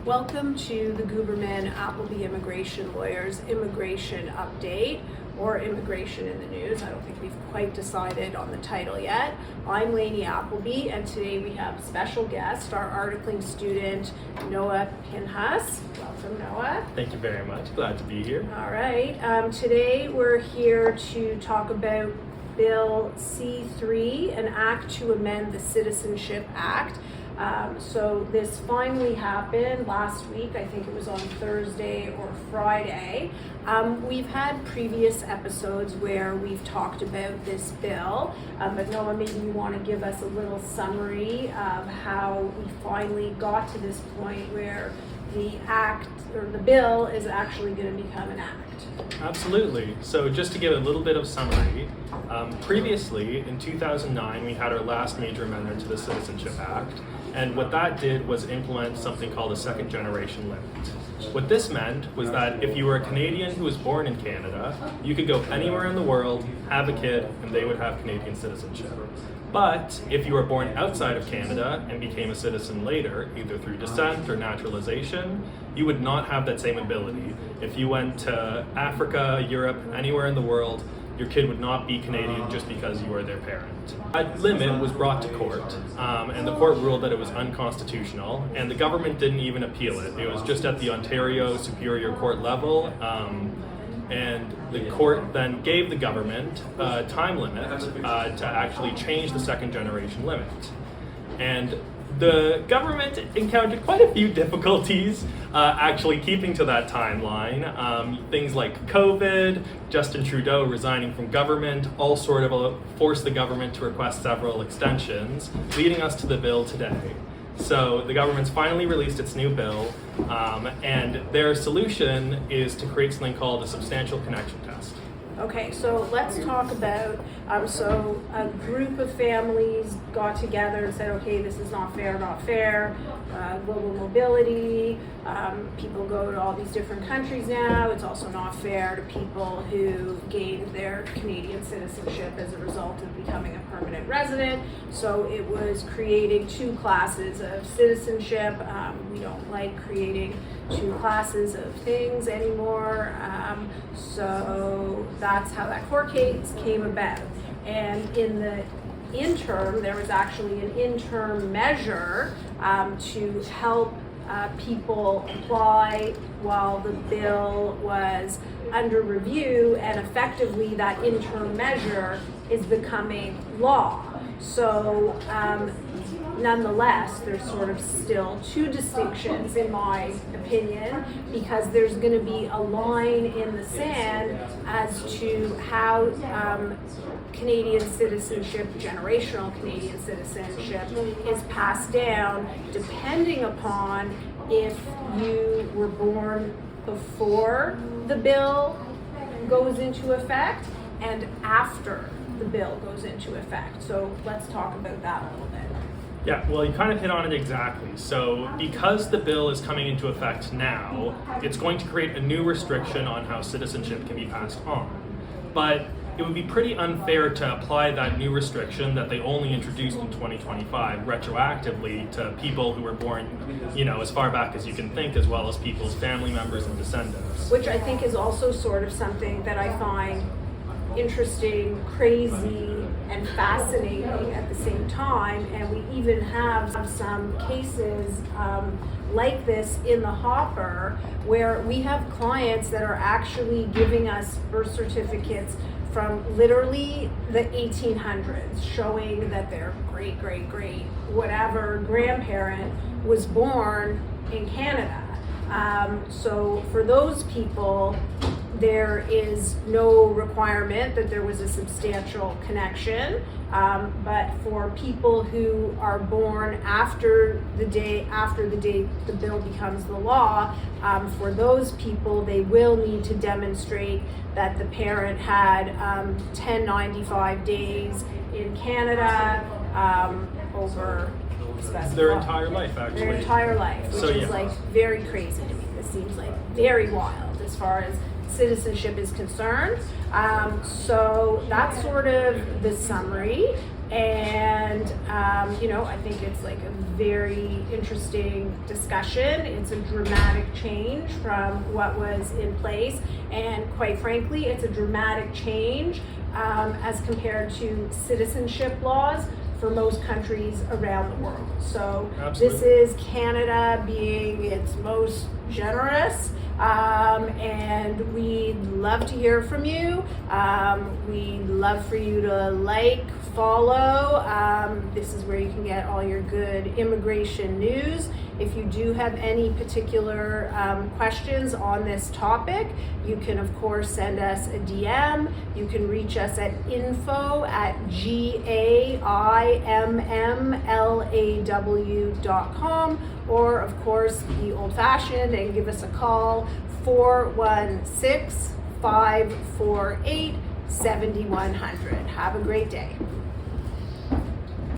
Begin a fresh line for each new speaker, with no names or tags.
Welcome to the Guberman Appleby Immigration Lawyers Immigration Update, or Immigration in the News. I don't think we've quite decided on the title yet. I'm Laney Appleby, and today we have a special guest, our articling student, Noah Pinhus. Welcome, Noah.
Thank you very much. Glad to be here.
All right. Today we're here to talk about Bill C-3, an act to amend the Citizenship Act. So this finally happened last week. I think it was on Thursday or Friday. We've had previous episodes where we've talked about this bill, but Noah, maybe you want to give us a little summary of how we finally got to this point where the act or the bill is actually going to become an act.
Absolutely. So just to give a little bit of summary, previously in 2009 we had our last major amendment to the Citizenship Act, and what that did was implement something called a second generation limit. What this meant was that if you were a Canadian who was born in Canada, you could go anywhere in the world, have a kid, and they would have Canadian citizenship. But if you were born outside of Canada and became a citizen later, either through descent or naturalization, you would not have that same ability. If you went to Africa, Europe, anywhere in the world, your kid would not be Canadian just because you are their parent. That limit was brought to court, and the court ruled that it was unconstitutional, and the government didn't even appeal it. It was just at the Ontario Superior Court level, and the court then gave the government a time limit to actually change the second generation limit. And the government encountered quite a few difficulties actually keeping to that timeline. Things like COVID, Justin Trudeau resigning from government, all sort of forced the government to request several extensions, leading us to the bill today. So the government's finally released its new bill, and their solution is to create something called a substantial connection test.
Okay, so let's talk about, so a group of families got together and said, okay, this is not fair, global mobility, people go to all these different countries now, it's also not fair to people who gained their Canadian citizenship as a result of becoming a permanent resident. So it was creating two classes of citizenship. We don't like creating two classes of things anymore. So that's how that court case came about. And in the interim, there was actually an interim measure to help people apply while the bill was under review, and effectively that interim measure is becoming law. So nonetheless, there's sort of still two distinctions in my opinion, because there's going to be a line in the sand as to how Canadian citizenship, generational Canadian citizenship, is passed down depending upon if you were born before the bill goes into effect and after the bill goes into effect. So let's talk about that a little bit.
Yeah, well, you kind of hit on it exactly. So because the bill is coming into effect now, it's going to create a new restriction on how citizenship can be passed on. But it would be pretty unfair to apply that new restriction that they only introduced in 2025 retroactively to people who were born, as far back as you can think, as well as people's family members and descendants.
Which I think is also sort of something that I find interesting, crazy, and fascinating at the same time. And we even have some cases like this in the hopper where we have clients that are actually giving us birth certificates from literally the 1800s, showing that their great whatever grandparent was born in Canada. So for those people, there is no requirement that there was a substantial connection, but for people who are born after the date the bill becomes the law, for those people, they will need to demonstrate that the parent had 1095 days in Canada over
their entire life, actually.
Their entire life, which is like very crazy to me. This seems like very wild as far as citizenship is concerned. So that's sort of the summary. And I think it's like a very interesting discussion. It's a dramatic change from what was in place, and quite frankly, it's a dramatic change as compared to citizenship laws for most countries around the world. So
Absolutely.
This is Canada being its most generous, and we'd love to hear from you. We'd love for you to like, follow. This is where you can get all your good immigration news. If you do have any particular questions on this topic, you can of course send us a DM. You can reach us at info@gaimlaw.com, or of course be old-fashioned and give us a call, 416-548-7100. Have a great day.